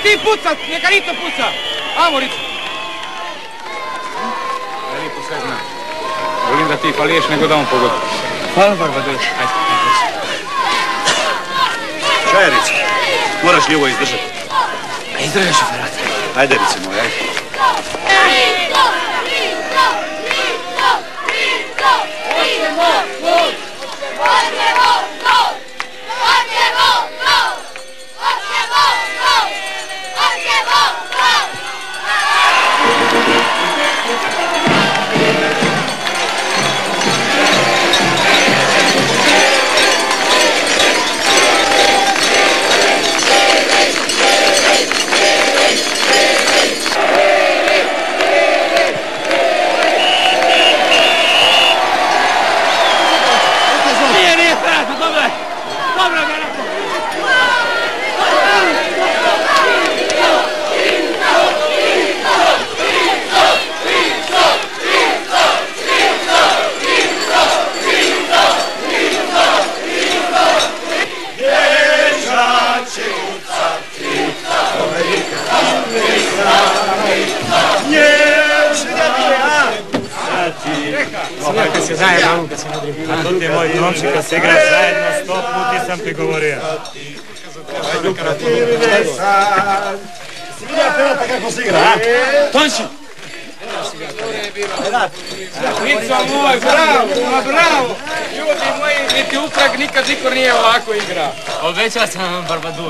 ti pucat, neka Rito puca. Amo, Rito. Rito sve zna. Volim da ti faliješ nego da on pogodi. Hvala, Barbadur. Ajde. Šta je, Rico? Moraš li ovo izdržati? Izdržat ću, Ferhat. Ajde, Rico moj, ajde. Rito! Rito! Rito! Rito! Rito! Gol! Hoćemo gol! Hoćemo gol! Hoćemo gol! Hoćemo gol! Kad se zajedno, kad se nadrim. A to ti je moj Tomči, kad se igraš zajedno 100 puti sam ti govorio. Si vidio Ferhata kako se igra, a? Tonči! Rico moj, bravo, bravo. Ljudi moji, niti Uprag nikad niko nije ovako igrao. Obećao sam vam Barbadur.